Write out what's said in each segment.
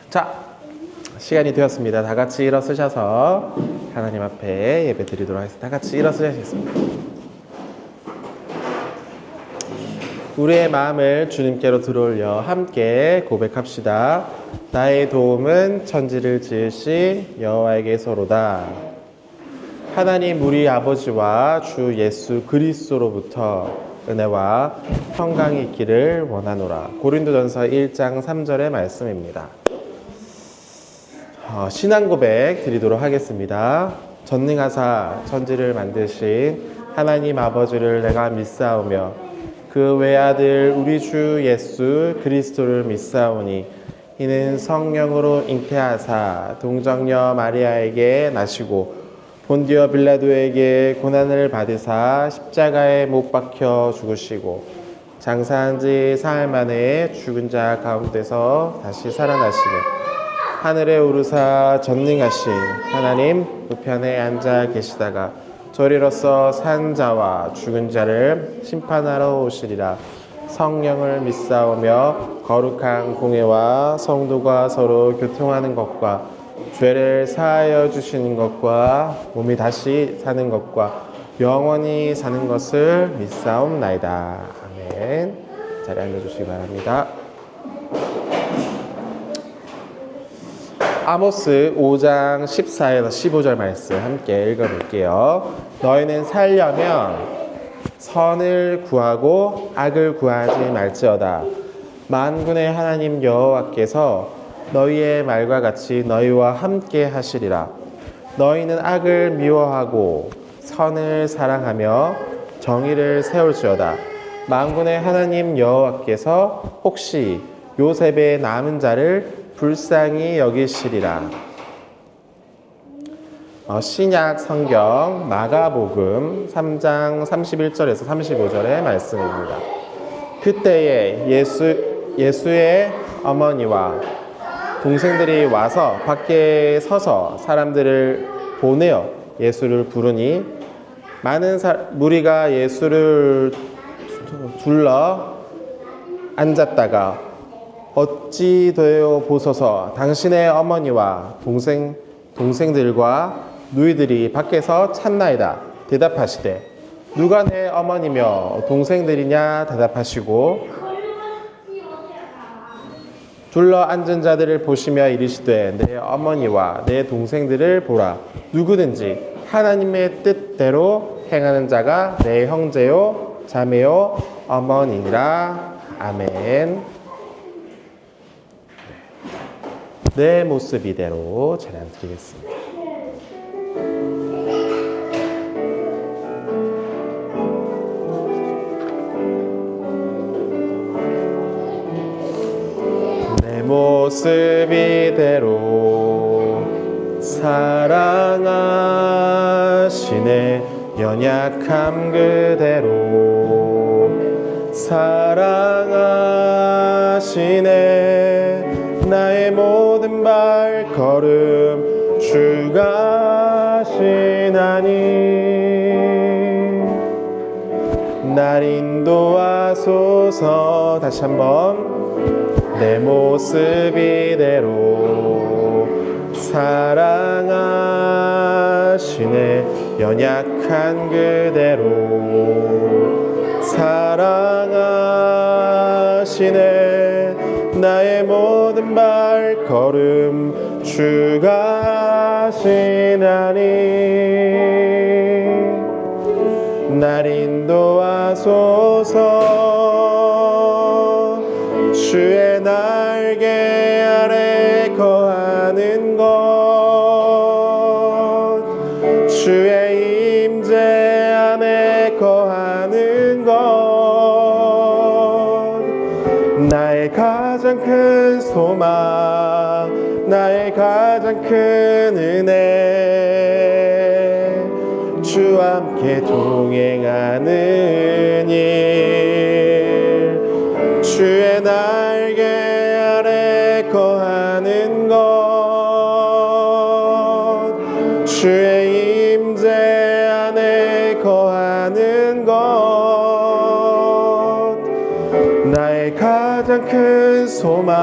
자, 시간이 되었습니다. 다 같이 일어서셔서 하나님 앞에 예배 드리도록 하겠습니다. 다 같이 일어서시겠습니다. 우리의 마음을 주님께로 들어올려 함께 고백합시다. 나의 도움은 천지를 지으시 여호와에게서로다. 하나님 우리 아버지와 주 예수 그리스도로부터 은혜와 평강이 있기를 원하노라. 고린도전서 1장 3절의 말씀입니다. 신앙 고백 드리도록 하겠습니다. 전능하사 천지를 만드신 하나님 아버지를 내가 믿사오며 그 외아들 우리 주 예수 그리스도를 믿사오니 이는 성령으로 잉태하사 동정녀 마리아에게 나시고 본디오 빌라도에게 고난을 받으사 십자가에 못 박혀 죽으시고 장사한 지 사흘 만에 죽은 자 가운데서 다시 살아나시며 하늘에 오르사 전능하신 하나님 우편에 앉아 계시다가 저리로서 산 자와 죽은 자를 심판하러 오시리라. 성령을 믿사오며 거룩한 공회와 성도가 서로 교통하는 것과 죄를 사하여 주시는 것과 몸이 다시 사는 것과 영원히 사는 것을 믿사옵나이다. 아멘. 자리에 앉아주시기 바랍니다. 아모스 5장 14에서 15절 말씀 함께 읽어볼게요. 너희는 살려면 선을 구하고 악을 구하지 말지어다. 만군의 하나님 여호와께서 너희의 말과 같이 너희와 함께 하시리라. 너희는 악을 미워하고 선을 사랑하며 정의를 세울지어다. 만군의 하나님 여호와께서 혹시 요셉의 남은 자를 불쌍히 여기시리라. 신약 성경 마가복음 3장 31절에서 35절의 말씀입니다. 그때에 예수의 어머니와 동생들이 와서 밖에 서서 사람들을 보내어 예수를 부르니 많은 무리가 예수를 둘러 앉았다가 어찌 되어 보소서 당신의 어머니와 동생들과 누이들이 밖에서 찾나이다. 대답하시되 누가 내 어머니며 동생들이냐 대답하시고 둘러 앉은 자들을 보시며 이르시되 내 어머니와 내 동생들을 보라. 누구든지 하나님의 뜻대로 행하는 자가 내 형제요 자매요 어머니니라. 아멘. 내 모습 이대로 찬양 드리겠습니다. 내 모습 이대로 사랑하시네. 연약함 그대로 사랑하시네. 나의 모든 발걸음 주가 하시나니 날 인도하소서. 다시 한번 내 모습 이대로 사랑하시네. 연약한 그대로 사랑하시네. 나의 모든 발걸음 주가 하시나니 날 인도하소서. 주의 날개 아래 거하는 것 주의 임재 안에 거하는 것 나의 가장 큰 소망 나의 가장 큰 은혜 주와 함께 동행하는 일 주의 날개 아래 거하는 것 주의 임재 안에 거하는 것 나의 가장 큰 소망,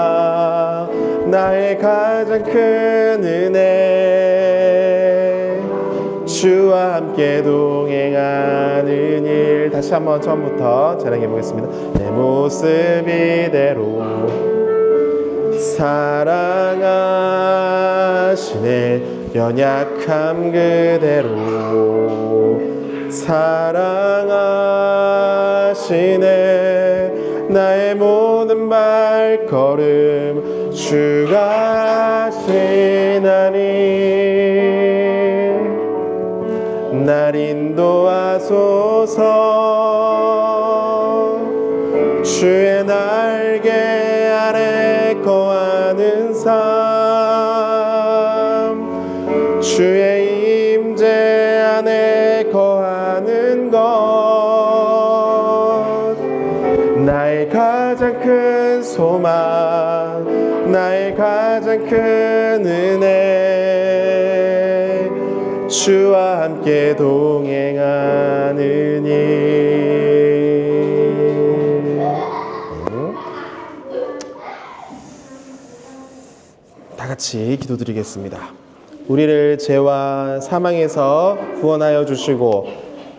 나의 가장 큰 은혜, 주와 함께 동행하는 일. 다시 한번 처음부터 찬양해 보겠습니다. 내 모습 이대로 사랑하시네, 연약함 그대로 사랑하시네, 나의 모든 발걸음 주가 하시나니 날 인도하소서. 주의 날개 아래 거하는 삶, 주의 임재 안에 거하는 것, 나의 가장 큰 소망, 나의 가장 큰 은혜, 주와 함께 동행하는 일. 다 같이 기도드리겠습니다. 우리를 죄와 사망에서 구원하여 주시고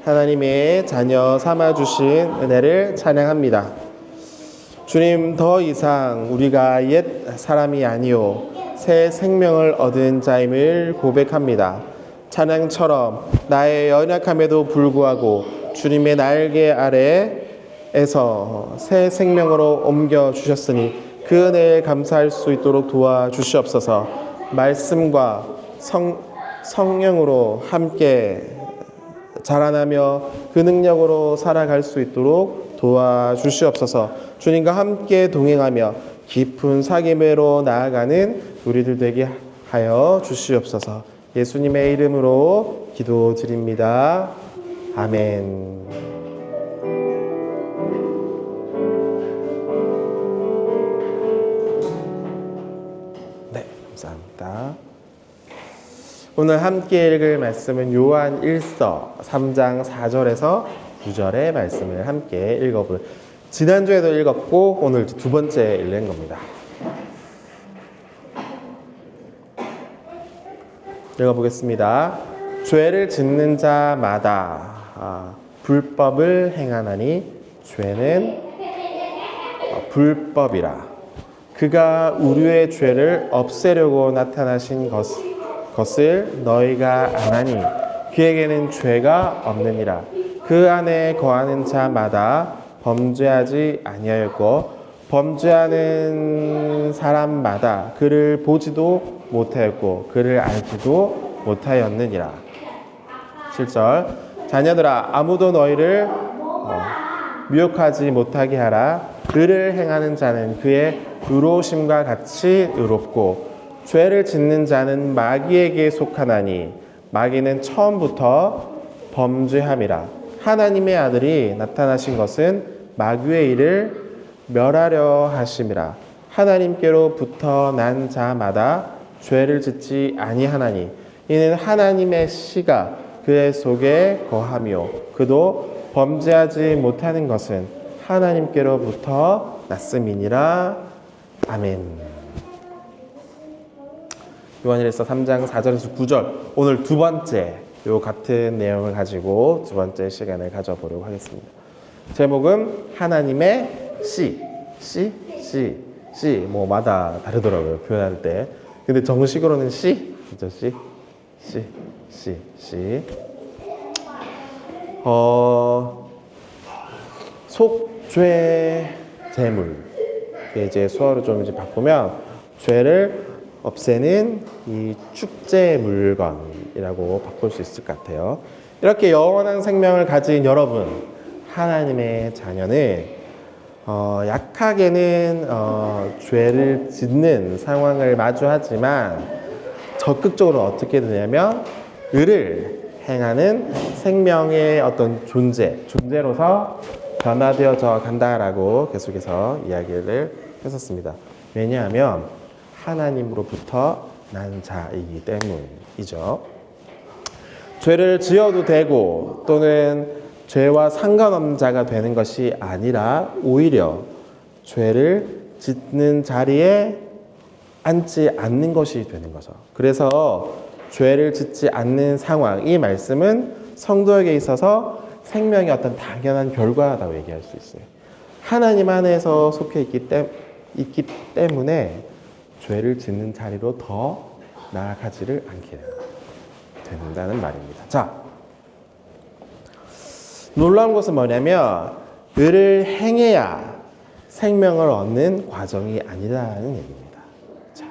하나님의 자녀 삼아 주신 은혜를 찬양합니다. 주님, 더 이상 우리가 옛 사람이 아니요 새 생명을 얻은 자임을 고백합니다. 찬양처럼 나의 연약함에도 불구하고 주님의 날개 아래에서 새 생명으로 옮겨 주셨으니 그 은혜에 감사할 수 있도록 도와주시옵소서. 말씀과 성령으로 함께 자라나며 그 능력으로 살아갈 수 있도록 도와주시옵소서. 주님과 함께 동행하며 깊은 사귐으로 나아가는 우리들 되게 하여 주시옵소서. 예수님의 이름으로 기도드립니다. 아멘. 네, 감사합니다. 오늘 함께 읽을 말씀은 요한 1서 3장 4절에서 9절의 말씀을 함께 읽어볼. 지난주에도 읽었고 오늘 두 번째 읽는 겁니다. 읽어보겠습니다. 죄를 짓는 자마다 불법을 행하나니 죄는 불법이라. 그가 우리의 죄를 없애려고 나타나신 것을 너희가 아나니 그에게는 죄가 없느니라. 그 안에 거하는 자마다 범죄하지 아니하였고 범죄하는 사람마다 그를 보지도 못하였고 그를 알지도 못하였느니라. 7절. 자녀들아, 아무도 너희를 미혹하지 못하게 하라. 그를 행하는 자는 그의 의로우심과 같이 의롭고 죄를 짓는 자는 마귀에게 속하나니 마귀는 처음부터 범죄함이라. 하나님의 아들이 나타나신 것은 마귀의 일을 멸하려 하심이라. 하나님께로부터 난 자마다 죄를 짓지 아니하나니 이는 하나님의 씨가 그의 속에 거하며 그도 범죄하지 못하는 것은 하나님께로부터 났음이니라. 아멘. 요한일서 3장 4절에서 9절, 오늘 두 번째 요 같은 내용을 가지고 두 번째 시간을 가져보려고 하겠습니다. 제목은 하나님의 씨 뭐마다 다르더라고요, 표현할 때. 근데 정식으로는 씨, 그죠? 씨. 속죄 제물. 이제 수어로 좀 이제 바꾸면 죄를 없애는 이 축제 물건이라고 바꿀 수 있을 것 같아요. 이렇게 영원한 생명을 가진 여러분, 하나님의 자녀는 약하게는 죄를 짓는 상황을 마주하지만 적극적으로 어떻게 되냐면 의를 행하는 생명의 어떤 존재로서 변화되어져 간다라고 계속해서 이야기를 했었습니다. 왜냐하면 하나님으로부터 난 자이기 때문이죠. 죄를 지어도 되고 또는 죄와 상관없는 자가 되는 것이 아니라 오히려 죄를 짓는 자리에 앉지 않는 것이 되는 거죠. 그래서 죄를 짓지 않는 상황, 이 말씀은 성도에게 있어서 생명의 어떤 당연한 결과라고 얘기할 수 있어요. 하나님 안에서 속해 있기 때문에 죄를 짓는 자리로 더 나아가지를 않게 된다는 말입니다. 자, 놀라운 것은 뭐냐면 의를 행해야 생명을 얻는 과정이 아니라는 얘기입니다. 자,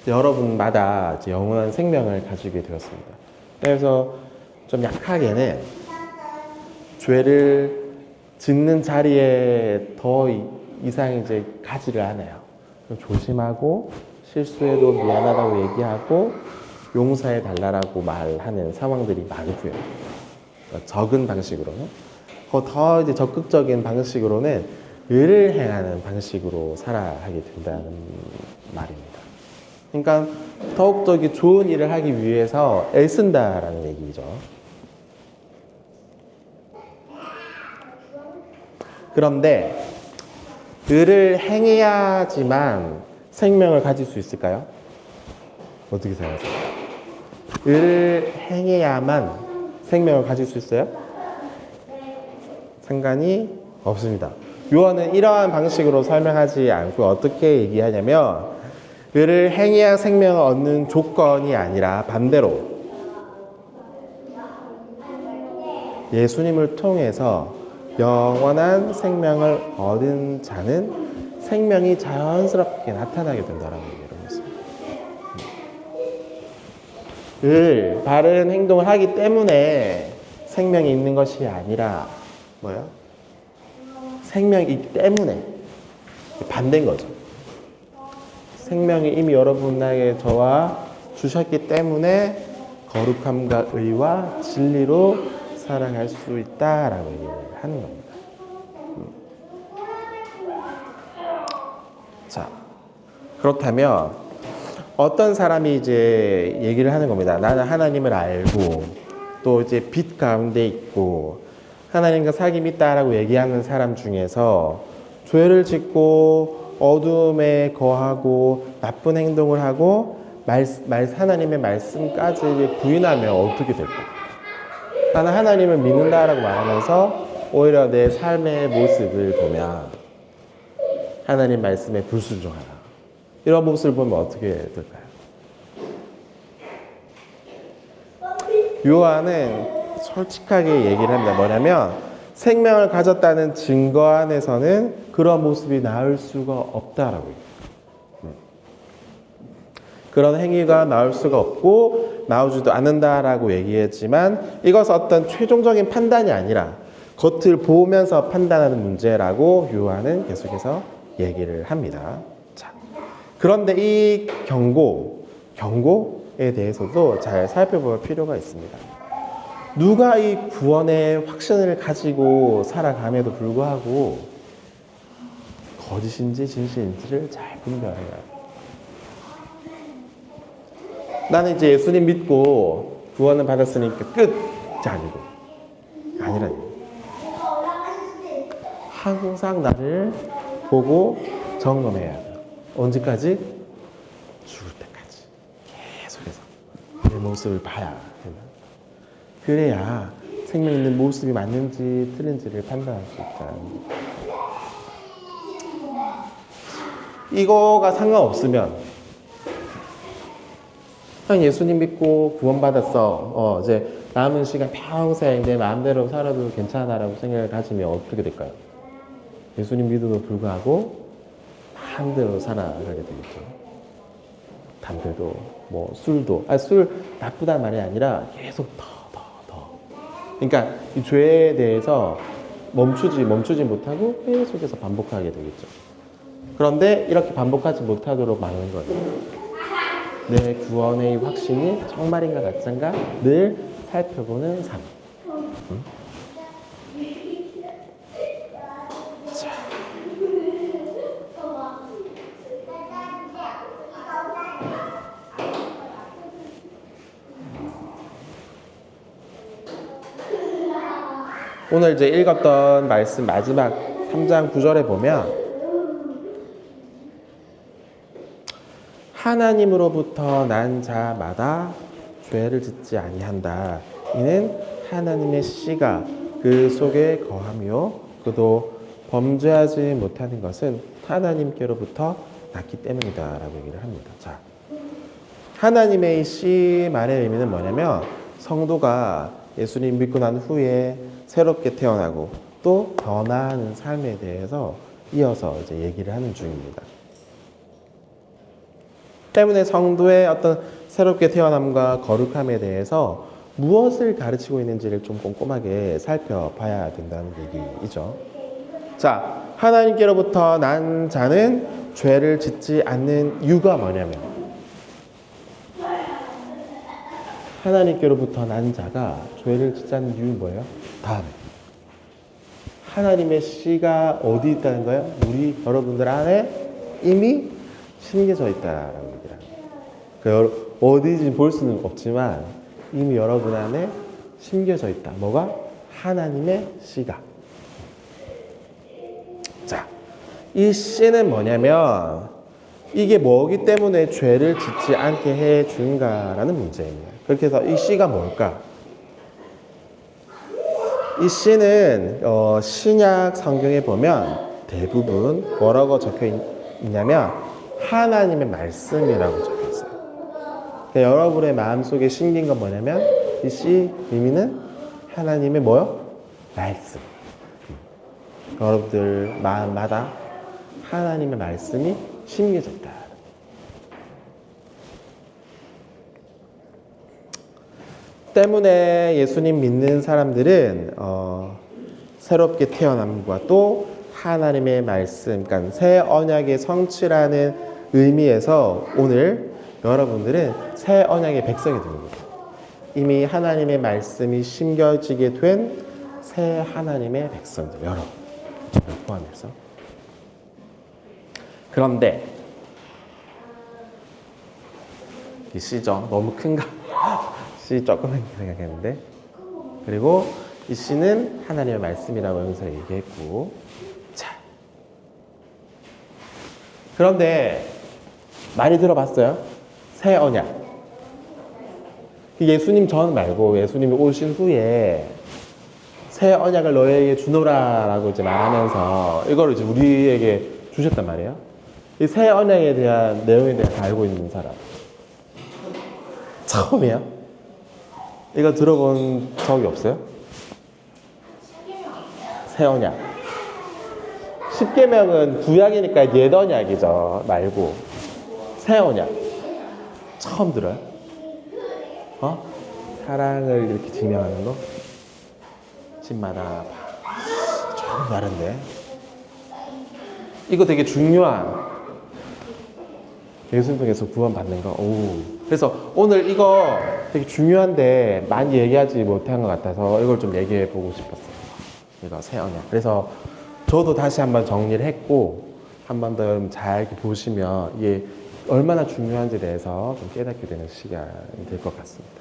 여러분마다 이제 영원한 생명을 가지게 되었습니다. 그래서 좀 약하게는 죄를 짓는 자리에 더 이상 이제 가지를 않아요. 조심하고 실수해도 미안하다고 얘기하고 용서해 달라고 말하는 상황들이 많고요. 적은 방식으로는. 더 이제 적극적인 방식으로는 의를 행하는 방식으로 살아가게 된다는 말입니다. 그러니까 더욱더 좋은 일을 하기 위해서 애쓴다라는 얘기죠. 그런데 의를 행해야지만 생명을 가질 수 있을까요? 어떻게 생각하세요? 의를 행해야만 생명을 가질 수 있어요? 상관이 없습니다. 요한은 이러한 방식으로 설명하지 않고 어떻게 얘기하냐면 의를 행해야 생명을 얻는 조건이 아니라 반대로 예수님을 통해서 영원한 생명을 얻은 자는 생명이 자연스럽게 나타나게 된다라는 얘기를 했어요. 바른 행동을 하기 때문에 생명이 있는 것이 아니라 뭐요? 생명이 있기 때문에 반대인 거죠. 생명이 이미 여러분에게 저와 주셨기 때문에 거룩함과 의와 진리로 살아갈 수 있다라고 얘기를 하는 겁니다. 자, 그렇다면 어떤 사람이 이제 얘기를 하는 겁니다. 나는 하나님을 알고 또 이제 빛 가운데 있고 하나님과 사귐이 있다라고 얘기하는 사람 중에서 죄를 짓고 어둠에 거하고 나쁜 행동을 하고 하나님의 말씀까지 부인하면 어떻게 될까? 나는 하나님을 믿는다라고 말하면서 오히려 내 삶의 모습을 보면 하나님 말씀에 불순종하라. 이런 모습을 보면 어떻게 될까요? 요한은 솔직하게 얘기를 합니다. 뭐냐면 생명을 가졌다는 증거 안에서는 그런 모습이 나올 수가 없다라고 해요. 그런 행위가 나올 수가 없고 나오지도 않는다라고 얘기했지만 이것은 어떤 최종적인 판단이 아니라 겉을 보면서 판단하는 문제라고 요한은 계속해서 얘기를 합니다. 자, 그런데 이 경고에 대해서도 잘 살펴볼 필요가 있습니다. 누가 이 구원의 확신을 가지고 살아감에도 불구하고 거짓인지 진실인지를 잘 분별해야 해요. 나는 이제 예수님 믿고 구원을 받았으니까 끝이 아니고 아니라요. 항상 나를 보고 점검해야 돼요. 언제까지? 죽을 때까지 계속해서 내 모습을 봐야 된다. 그래야 생명 있는 모습이 맞는지 틀린지를 판단할 수 있다. 이거가 상관없으면 형 예수님 믿고 구원받았어. 이제 남은 시간 평생 내 마음대로 살아도 괜찮아라고 생각을 가지면 어떻게 될까요? 예수님 믿어도 불구하고 마음대로 살아가게 되겠죠. 담배도 뭐 술도 술 나쁘다는 말이 아니라 계속 더. 그러니까 이 죄에 대해서 멈추지 못하고 계속해서 반복하게 되겠죠. 그런데 이렇게 반복하지 못하도록 막는 거예요. 내 구원의 확신이 정말인가 가짜인가 늘 살펴보는 삶. 자. 오늘 이제 읽었던 말씀 마지막 3장 9절에 보면 하나님으로부터 난 자마다 죄를 짓지 아니한다. 이는 하나님의 씨가 그 속에 거하며 그도 범죄하지 못하는 것은 하나님께로부터 났기 때문이다 라고 얘기를 합니다. 자, 하나님의 씨 말의 의미는 뭐냐면 성도가 예수님 믿고 난 후에 새롭게 태어나고 또 변화하는 삶에 대해서 이어서 이제 얘기를 하는 중입니다. 때문에 성도의 어떤 새롭게 태어남과 거룩함에 대해서 무엇을 가르치고 있는지를 좀 꼼꼼하게 살펴봐야 된다는 얘기이죠. 자, 하나님께로부터 난 자는 죄를 짓지 않는 이유가 뭐냐면 하나님께로부터 난 자가 죄를 짓지 않는 이유는 뭐예요? 다음에 하나님의 씨가 어디 있다는 거예요? 우리 여러분들 안에 이미 심겨져 있다라고 얘기를 합니다. 어디지 볼 수는 없지만 이미 여러분 안에 심겨져 있다. 뭐가? 하나님의 씨가. 자, 이 씨는 뭐냐면 이게 뭐기 때문에 죄를 짓지 않게 해 주는가라는 문제입니다. 그렇게 해서 이 씨가 뭘까? 이 씨는 신약 성경에 보면 대부분 뭐라고 적혀 있냐면 하나님의 말씀이라고 적혀 있어요. 그러니까 여러분의 마음속에 심긴 건 뭐냐면 이 씨 의미는 하나님의 뭐요? 말씀. 여러분들 마음마다 하나님의 말씀이 심겨져 있다. 때문에 예수님 믿는 사람들은 새롭게 태어남과 또 하나님의 말씀, 그러니까 새 언약의 성취라는 의미에서 오늘 여러분들은 새 언약의 백성이 됩니다. 이미 하나님의 말씀이 심겨지게 된 새 하나님의 백성들, 여러분 저를 포함해서. 그런데 이 씨죠. 너무 큰가? 씨 조그맣게 생각했는데, 그리고 이 씨는 하나님의 말씀이라고 여기서 얘기했고, 자, 그런데 많이 들어봤어요? 새 언약. 예수님 전 말고 예수님이 오신 후에 새 언약을 너에게 주노라라고 이제 말하면서 이걸 이제 우리에게 주셨단 말이에요. 이 새 언약에 대한 내용에 대해서 알고 있는 사람 처음이에요? 이거 들어본 적이 없어요? 새 언약. 십계명은 구약이니까 옛 언약이죠. 말고 새 언약 처음 들어요? 사랑을 이렇게 증명하는 거? 집마다 조금 다른데 이거 되게 중요한 예수님 통해서 구원받는 거. 그래서 오늘 이거 되게 중요한데 많이 얘기하지 못한 것 같아서 이걸 좀 얘기해 보고 싶었어요. 이거 새 언약. 그래서 저도 다시 한번 정리를 했고 한 번 더 잘 보시면 이게 얼마나 중요한지에 대해서 좀 깨닫게 되는 시간이 될 것 같습니다.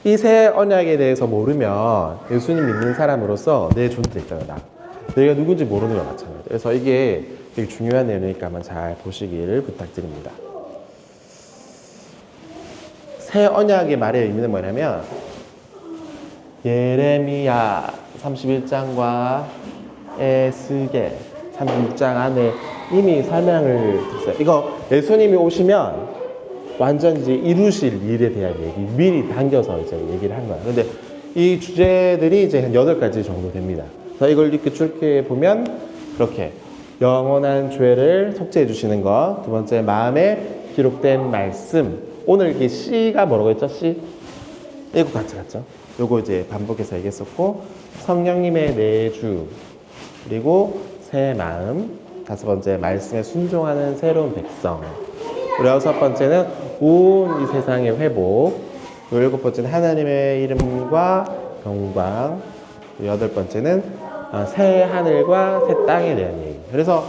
이 새 언약에 대해서 모르면 예수님 믿는 사람으로서 내 존재 있잖아. 내가 누군지 모르는 것 마찬가지예요. 그래서 이게 되게 중요한 내용이니까 한번 잘 보시기를 부탁드립니다. 새 언약의 말의 의미는 뭐냐면 예레미야 31장과 에스겔 36장 안에 이미 설명을 드렸어요. 이거 예수님이 오시면 완전 이제 이루실 일에 대한 얘기 미리 당겨서 이제 얘기를 한 거예요. 근데 이 주제들이 이제 한 8가지 정도 됩니다. 그래서 이걸 이렇게 쭉 보면 그렇게 영원한 죄를 속죄해 주시는 것, 두 번째 마음에 기록된 말씀. 오늘 이게 C가 뭐라고 했죠? C? 이거 같이 갔죠? 요거 이제 반복해서 얘기했었고, 성령님의 내주, 그리고 새 마음, 다섯 번째 말씀에 순종하는 새로운 백성, 그리고 여섯 번째는 온 이 세상의 회복, 그리고 일곱 번째는 하나님의 이름과 영광, 여덟 번째는 새 하늘과 새 땅에 대한 얘기. 그래서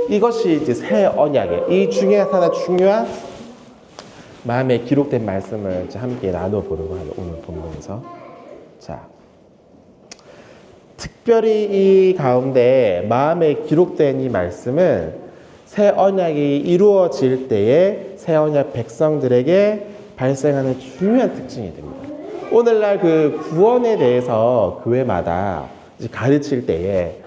이것이 이제 새 언약의 이 중에 하나 중요한 마음에 기록된 말씀을 이제 함께 나눠보려고 하는 오늘 본문에서. 자, 특별히 이 가운데 마음에 기록된 이 말씀은 새 언약이 이루어질 때에 새 언약 백성들에게 발생하는 중요한 특징이 됩니다. 오늘날 그 구원에 대해서 교회마다 이제 가르칠 때에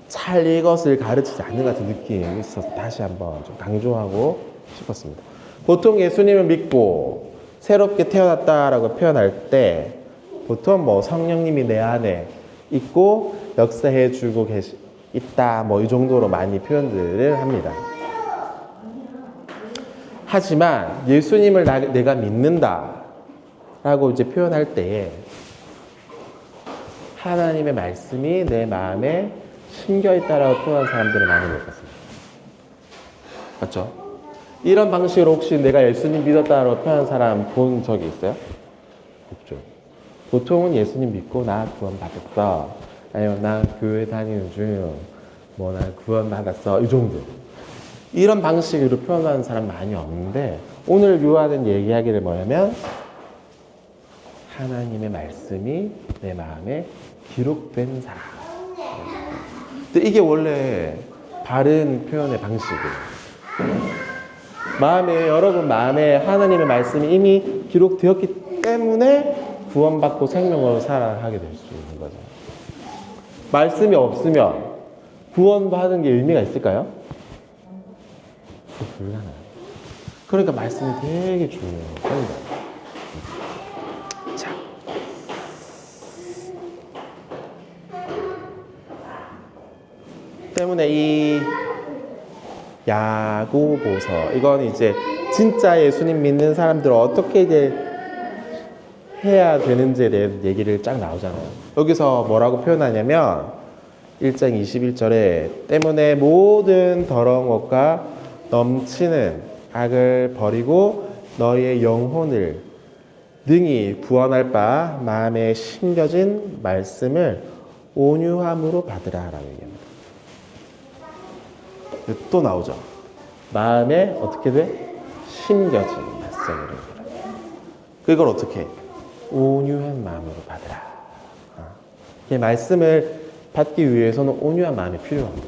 잘 이것을 가르치지 않는 것 같은 느낌이 있어서 다시 한번 좀 강조하고 싶었습니다. 보통 예수님을 믿고 새롭게 태어났다라고 표현할 때 보통 뭐 성령님이 내 안에 있고 역사해 주고 있다 뭐 이 정도로 많이 표현들을 합니다. 하지만 예수님을 내가 믿는다 라고 이제 표현할 때에 하나님의 말씀이 내 마음에 심겨 있다라고 표현하는 사람들을 많이 못 봤습니다. 맞죠? 이런 방식으로 혹시 내가 예수님 믿었다라고 표현하는 사람 본 적이 있어요? 없죠. 보통은 예수님 믿고 나 구원 받았어. 아니면 나 교회 다니는 중, 뭐 나 구원 받았어. 이 정도. 이런 방식으로 표현하는 사람 많이 없는데 오늘 요한은 얘기하기를 뭐냐면 하나님의 말씀이 내 마음에 기록된 사람. 근데 이게 원래 바른 표현의 방식이에요. 여러분 마음에 하나님의 말씀이 이미 기록되었기 때문에 구원받고 생명으로 살아가게 될 수 있는 거죠. 말씀이 없으면 구원받은 게 의미가 있을까요? 불가능해요. 그러니까 말씀이 되게 중요해요. 자, 때문에 이 야고보서 이건 이제 진짜 예수님 믿는 사람들은 어떻게 이제 해야 되는지에 대한 얘기를 쫙 나오잖아요. 여기서 뭐라고 표현하냐면 1장 21절에 때문에 모든 더러운 것과 넘치는 악을 버리고 너희의 영혼을 능히 구원할 바 마음에 심겨진 말씀을 온유함으로 받으라 라고 얘기합니다. 또 나오죠. 마음에 어떻게 돼? 심겨진 말씀을 그걸 어떻게? 온유한 마음으로 받으라. 이 말씀을 받기 위해서는 온유한 마음이 필요합니다.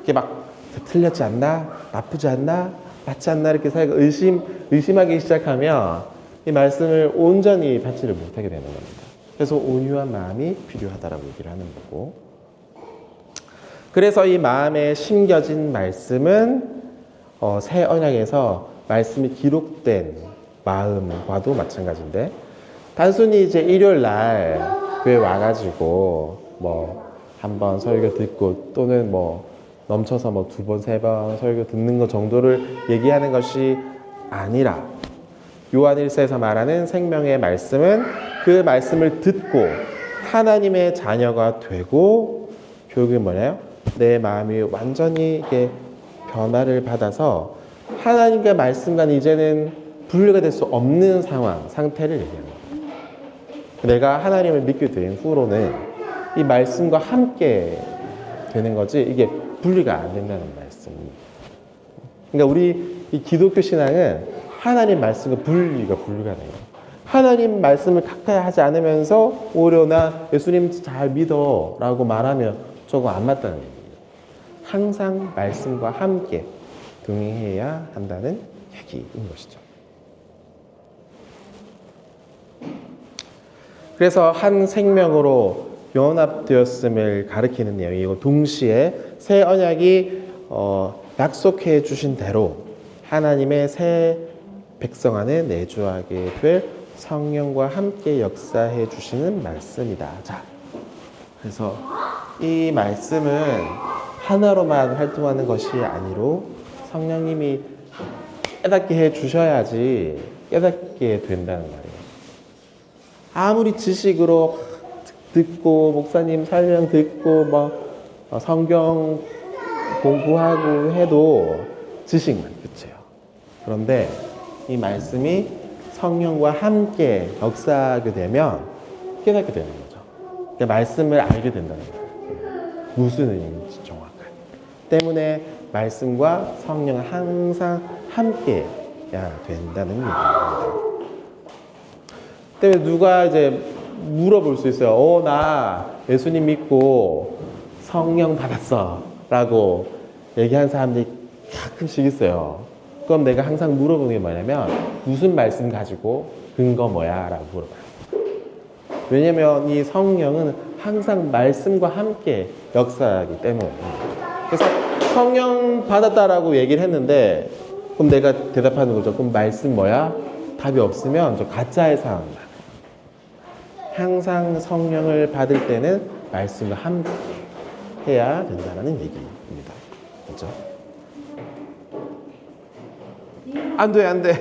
이게 막 틀렸지 않나? 나쁘지 않나? 맞지 않나? 이렇게 사이가 의심하기 시작하면 이 말씀을 온전히 받지를 못하게 되는 겁니다. 그래서 온유한 마음이 필요하다라고 얘기를 하는 거고. 그래서 이 마음에 심겨진 말씀은 새 언약에서 말씀이 기록된 마음과도 마찬가지인데 단순히 이제 일요일 날 교회 와가지고 뭐 한번 설교 듣고 또는 뭐 넘쳐서 뭐 2번, 3번 설교 듣는 것 정도를 얘기하는 것이 아니라 요한 1서에서 말하는 생명의 말씀은 그 말씀을 듣고 하나님의 자녀가 되고 결국에 뭐냐요? 내 마음이 완전히 이게 변화를 받아서 하나님과 말씀과는 이제는 분리가 될 수 없는 상태를 얘기합니다. 내가 하나님을 믿게 된 후로는 이 말씀과 함께 되는 거지 이게 분리가 안 된다는 말씀입니다. 그러니까 우리 이 기독교 신앙은 하나님 말씀과 분리가 불가능해요. 하나님 말씀을 가까이 하지 않으면서 오히려 나 예수님 잘 믿어 라고 말하면 저거 안 맞다는 얘기예요. 항상 말씀과 함께 동행해야 한다는 얘기인 것이죠. 그래서 한 생명으로 연합되었음을 가리키는 내용이고 동시에 새 언약이 약속해 주신 대로 하나님의 새 백성 안에 내주하게 될 성령과 함께 역사해 주시는 말씀이다. 자, 그래서 이 말씀은 하나로만 활동하는 것이 아니로 성령님이 깨닫게 해 주셔야지 깨닫게 된다는 말이에요. 아무리 지식으로 듣고 목사님 설명 듣고 뭐 성경 공부하고 해도 지식만 끝이에요. 그런데 이 말씀이 성령과 함께 역사하게 되면 깨닫게 되는 거죠. 그러니까 말씀을 알게 된다는 거예요. 무슨 의미인지 정확하게. 때문에 말씀과 성령은 항상 함께야 된다는 얘기입니다. 때문에 누가 이제 물어볼 수 있어요. 나 예수님 믿고 성령 받았어 라고 얘기한 사람들이 가끔씩 있어요. 그럼 내가 항상 물어보는 게 뭐냐면 무슨 말씀 가지고 근거 뭐야? 라고 물어봐요. 왜냐면 이 성령은 항상 말씀과 함께 역사하기 때문에. 그래서 성령 받았다라고 얘기를 했는데 그럼 내가 대답하는 거죠. 그럼 말씀 뭐야? 답이 없으면 저 가짜의 상황이다. 항상 성령을 받을 때는 말씀과 함께 해야 된다는 얘기입니다. 그렇죠? 안 돼.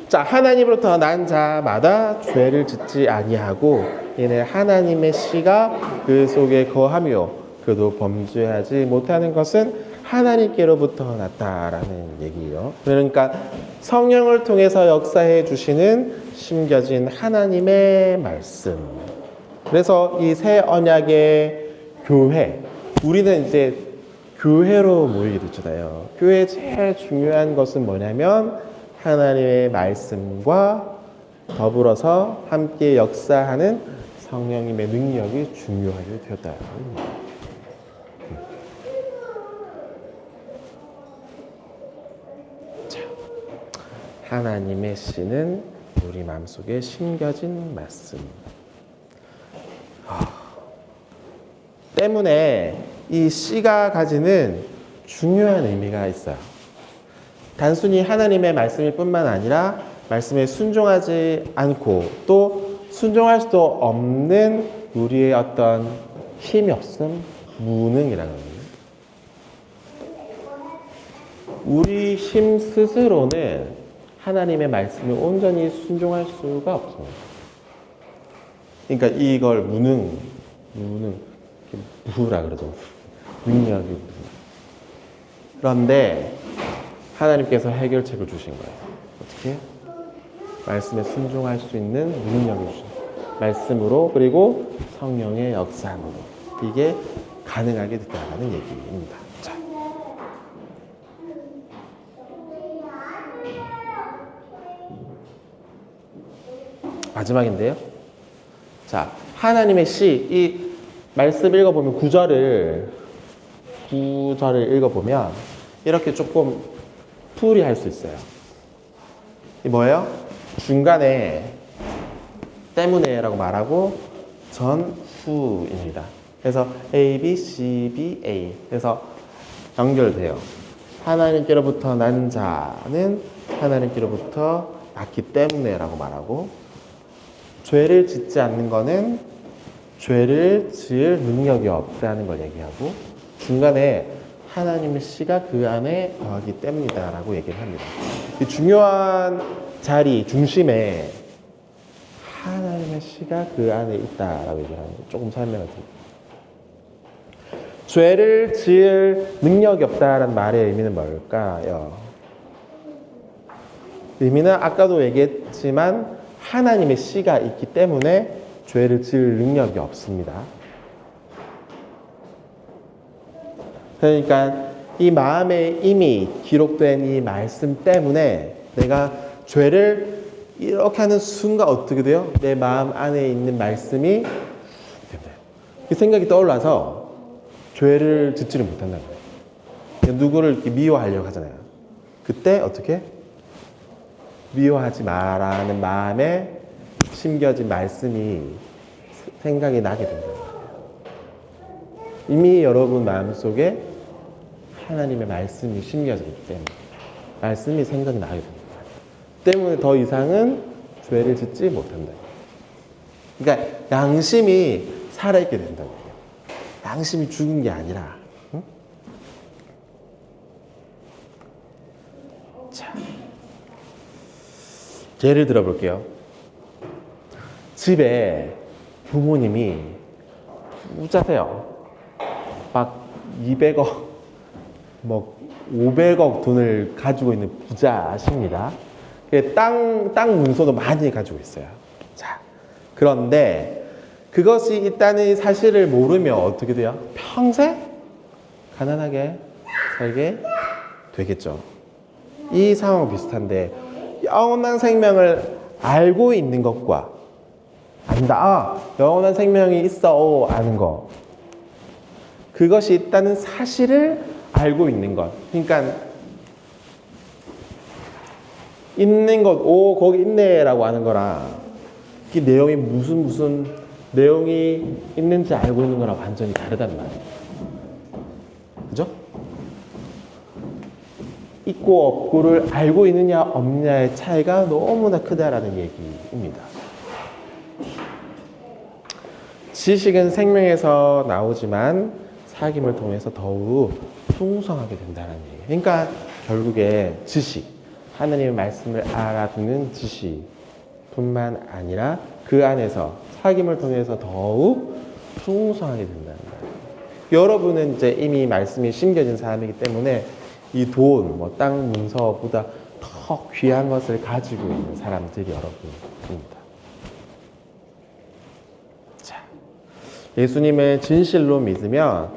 자, 하나님으로부터 난 자마다 죄를 짓지 아니하고 이는 하나님의 씨가 그 속에 거하며 그도 범죄하지 못하는 것은 하나님께로부터 났다라는 얘기예요. 그러니까 성령을 통해서 역사해 주시는 심겨진 하나님의 말씀. 그래서 이 새 언약의 교회, 우리는 이제 교회로 모이게 됐잖아요. 교회의 제일 중요한 것은 뭐냐면 하나님의 말씀과 더불어서 함께 역사하는 성령님의 능력이 중요하게 되었다는 겁니다. 자, 하나님의 씨는 우리 마음속에 심겨진 말씀. 때문에 이 씨가 가지는 중요한 의미가 있어요. 단순히 하나님의 말씀일 뿐만 아니라 말씀에 순종하지 않고 또 순종할 수도 없는 우리의 어떤 힘이 없음, 무능이라는 겁니다. 우리 힘 스스로는 하나님의 말씀을 온전히 순종할 수가 없습니다. 그러니까 이걸 무능, 무라 그러죠. 능력이. 그런데 하나님께서 해결책을 주신 거예요. 어떻게? 말씀에 순종할 수 있는 능력을 주신 거예요. 말씀으로 그리고 성령의 역사로 이게 가능하게 됐다는 얘기입니다. 자, 마지막인데요. 자, 하나님의 씨, 이 말씀 읽어보면 구절을 읽어보면 이렇게 조금 풀이할 수 있어요. 이 뭐예요? 중간에 때문에라고 말하고 전후입니다. 그래서 A, B, C, B, A. 그래서 연결돼요. 하나님께로부터 난 자는 하나님께로부터 났기 때문에라고 말하고 죄를 짓지 않는 거는 죄를 지을 능력이 없다는 걸 얘기하고 중간에 하나님의 씨가 그 안에 거하기 때문이다라고 얘기를 합니다. 이 중요한 자리 중심에 하나님의 씨가 그 안에 있다라고 얘기를 하는 거 조금 설명을 드릴게요. 죄를 지을 능력이 없다라는 말의 의미는 뭘까요? 의미는 아까도 얘기했지만 하나님의 씨가 있기 때문에 죄를 지을 능력이 없습니다. 그러니까 이 마음에 이미 기록된 이 말씀 때문에 내가 죄를 이렇게 하는 순간 어떻게 돼요? 내 마음 안에 있는 말씀이 됩니다. 그 생각이 떠올라서 죄를 짓지를 못한다는 거예요. 누구를 이렇게 미워하려고 하잖아요. 그때 어떻게? 미워하지 마라는 마음에 심겨진 말씀이 생각이 나게 된다는 거예요. 이미 여러분 마음속에 하나님의 말씀이 심겨졌기 때문에 말씀이 생각이 나게 됩니다. 때문에 더 이상은 죄를 짓지 못한다. 그러니까 양심이 살아있게 된다는 거예요. 양심이 죽은 게 아니라. 응? 자, 예를 들어볼게요. 집에 부모님이 부자세요. 막 200억, 뭐 500억 돈을 가지고 있는 부자십니다. 땅 문서도 많이 가지고 있어요. 자, 그런데 그것이 있다는 사실을 모르면 어떻게 돼요? 평생 가난하게 살게 되겠죠. 이 상황은 비슷한데 영원한 생명을 알고 있는 것과 안다. 아, 영원한 생명이 있어. 아는 거. 그것이 있다는 사실을 알고 있는 것. 그러니까 있는 것, 오 거기 있네 라고 하는 거랑 그 내용이 무슨 내용이 있는지 알고 있는 거랑 완전히 다르단 말이에요. 그죠? 있고 없고를 알고 있느냐 없느냐의 차이가 너무나 크다라는 얘기입니다. 지식은 생명에서 나오지만 사귐을 통해서 더욱 풍성하게 된다는 얘기예요. 그러니까 결국에 지식, 하나님의 말씀을 알아두는 지식뿐만 아니라 그 안에서 사귐을 통해서 더욱 풍성하게 된다는 거예요. 여러분은 이제 이미 말씀이 심겨진 사람이기 때문에 이 돈, 땅, 문서보다 더 귀한 것을 가지고 있는 사람들이 여러분입니다. 자, 예수님을 진실로 믿으면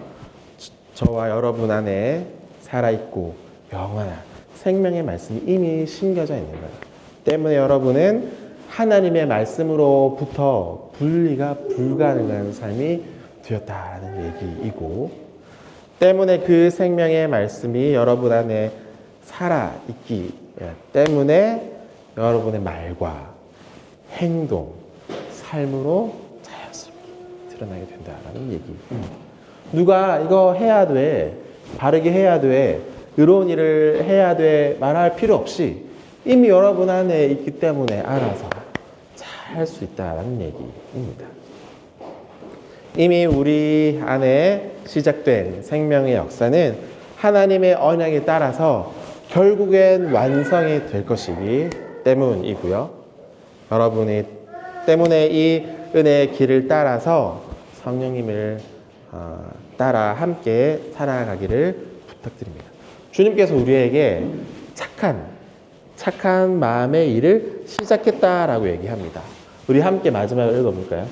저와 여러분 안에 살아있고 영원한 생명의 말씀이 이미 심겨져 있는 거예요. 때문에 여러분은 하나님의 말씀으로부터 분리가 불가능한 삶이 되었다는 얘기이고, 때문에 그 생명의 말씀이 여러분 안에 살아있기 때문에 여러분의 말과 행동, 삶으로 자연스럽게 드러나게 된다는 얘기입니다. 누가 이거 해야 돼, 바르게 해야 돼, 이런 일을 해야 돼 말할 필요 없이 이미 여러분 안에 있기 때문에 알아서 잘 할 수 있다는 얘기입니다. 이미 우리 안에 시작된 생명의 역사는 하나님의 언약에 따라서 결국엔 완성이 될 것이기 때문이고요. 여러분이 때문에 이 은혜의 길을 따라서 성령님을 따라 함께 살아가기를 부탁드립니다. 주님께서 우리에게 착한 마음의 일을 시작했다라고 얘기합니다. 우리 함께 마지막을 읽어볼까요?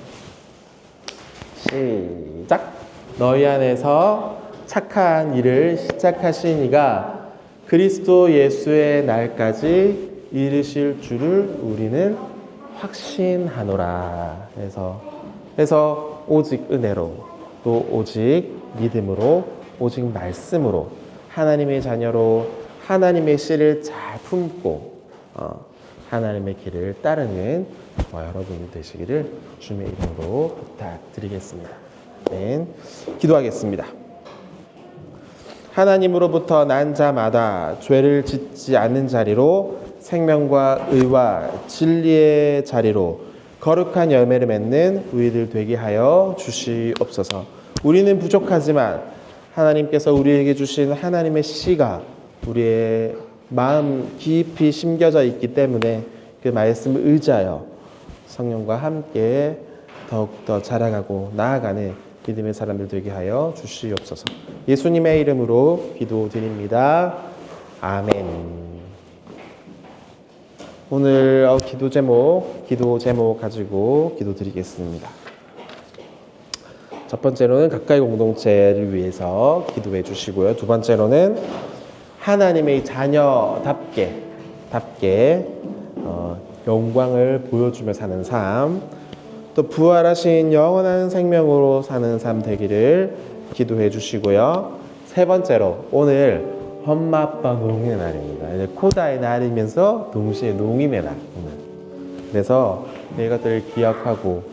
시작! 너희 안에서 착한 일을 시작하신 이가 그리스도 예수의 날까지 이르실 줄을 우리는 확신하노라. 그래서 오직 은혜로, 또 오직 믿음으로, 오직 말씀으로 하나님의 자녀로 하나님의 씨를 잘 품고 하나님의 길을 따르는 저와 여러분이 되시기를 주님의 이름으로 부탁드리겠습니다. 네, 기도하겠습니다. 하나님으로부터 난 자마다 죄를 짓지 않는 자리로 생명과 의와 진리의 자리로 거룩한 열매를 맺는 우리들 되게 하여 주시옵소서. 우리는 부족하지만 하나님께서 우리에게 주신 하나님의 씨가 우리의 마음 깊이 심겨져 있기 때문에 그 말씀을 의지하여 성령과 함께 더욱더 자라가고 나아가는 믿음의 사람들 되게 하여 주시옵소서. 예수님의 이름으로 기도드립니다. 아멘. 오늘 기도 제목 가지고 기도드리겠습니다. 첫 번째로는 가까이 공동체를 위해서 기도해 주시고요. 두 번째로는 하나님의 자녀답게 영광을 보여주며 사는 삶, 또 부활하신 영원한 생명으로 사는 삶 되기를 기도해 주시고요. 세 번째로 오늘 엄마 아빠 농의 날입니다. 이제 코다의 날이면서 동시에 농인의 날. 그래서 이것들을 기억하고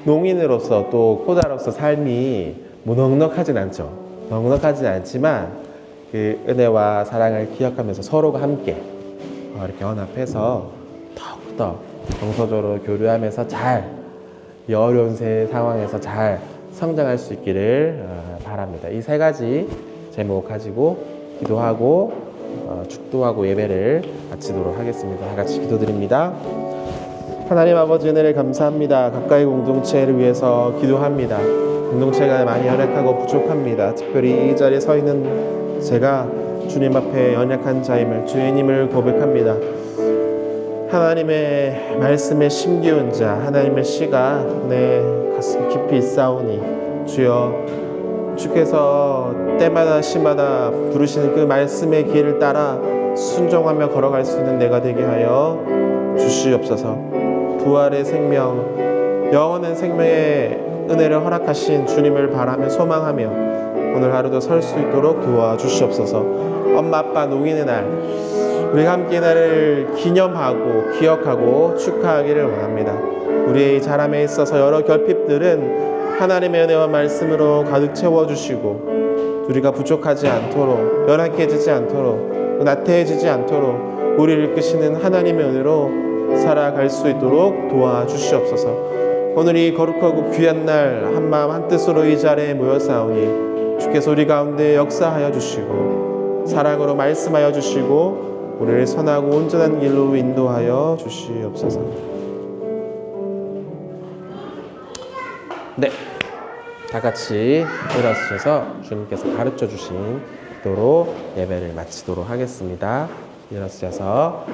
농인으로서 또 코다로서 삶이 넉넉하진 않죠. 넉넉하진 않지만 그 은혜와 사랑을 기억하면서 서로가 함께 이렇게 연합해서 더욱더 정서적으로 교류하면서 이 어려운 상황에서 잘 성장할 수 있기를 바랍니다. 이 세 가지 제목 가지고 기도하고 축도하고 예배를 마치도록 하겠습니다. 다 같이 기도드립니다. 하나님 아버지 은혜를 감사합니다. 가까이 공동체를 위해서 기도합니다. 공동체가 많이 연약하고 부족합니다. 특별히 이 자리에 서 있는 제가 주님 앞에 연약한 자임을, 주님을 고백합니다. 하나님의 말씀에 심기운 자, 하나님의 씨가 내 가슴 깊이 있사오니 주여, 주께서 때마다 시마다 부르시는 그 말씀의 길을 따라 순종하며 걸어갈 수 있는 내가 되게 하여 주시옵소서. 부활의 생명, 영원한 생명의 은혜를 허락하신 주님을 바라며 소망하며 오늘 하루도 설 수 있도록 도와주시옵소서. 엄마 아빠 노인의 날 우리가 함께 나를 기념하고 기억하고 축하하기를 원합니다. 우리의 자람에 있어서 여러 결핍들은 하나님의 은혜와 말씀으로 가득 채워주시고 우리가 부족하지 않도록 연약해지지 않도록 나태해지지 않도록 우리를 이끄시는 하나님의 은혜로 살아갈 수 있도록 도와주시옵소서. 오늘 이 거룩하고 귀한 날 한마음 한뜻으로 이 자리에 모여사오니 주께서 우리 가운데 역사하여 주시고 사랑으로 말씀하여 주시고 우리를 선하고 온전한 길로 인도하여 주시옵소서. 네, 다 같이 일어서셔서 주님께서 가르쳐 주신 기도로 예배를 마치도록 하겠습니다. 일어서셔서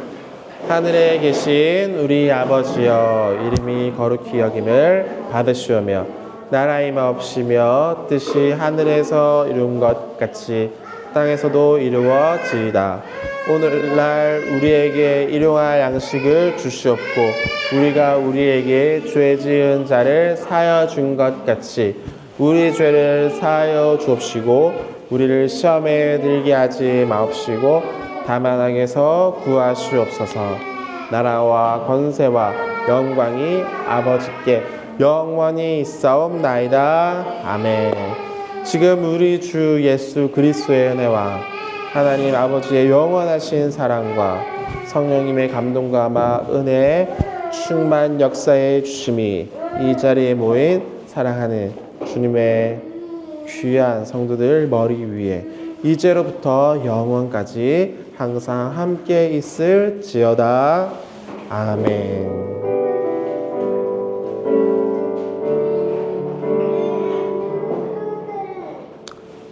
하늘에 계신 우리 아버지여 이름이 거룩히 여김을 받으시오며 나라의 마옵시며 뜻이 하늘에서 이룬 것 같이 땅에서도 이루어지이다. 오늘날 우리에게 일용할 양식을 주시옵고 우리가 우리에게 죄 지은 자를 사하여 준 것 같이 우리 죄를 사하여 주옵시고 우리를 시험에 들게 하지 마옵시고 다만 악에서 구하시옵소서. 나라와 권세와 영광이 아버지께 영원히 있사옵나이다. 아멘. 지금 우리 주 예수 그리스도의 은혜와 하나님 아버지의 영원하신 사랑과 성령님의 감동과 아마 은혜의 충만 역사의 주심이 이 자리에 모인 사랑하는 주님의 귀한 성도들 머리 위에 이제로부터 영원까지 항상 함께 있을지어다. 아멘.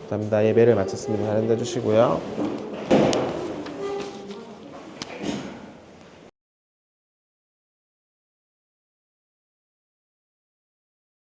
감사합니다. 예배를 마쳤습니다. 잘 앉아주시고요.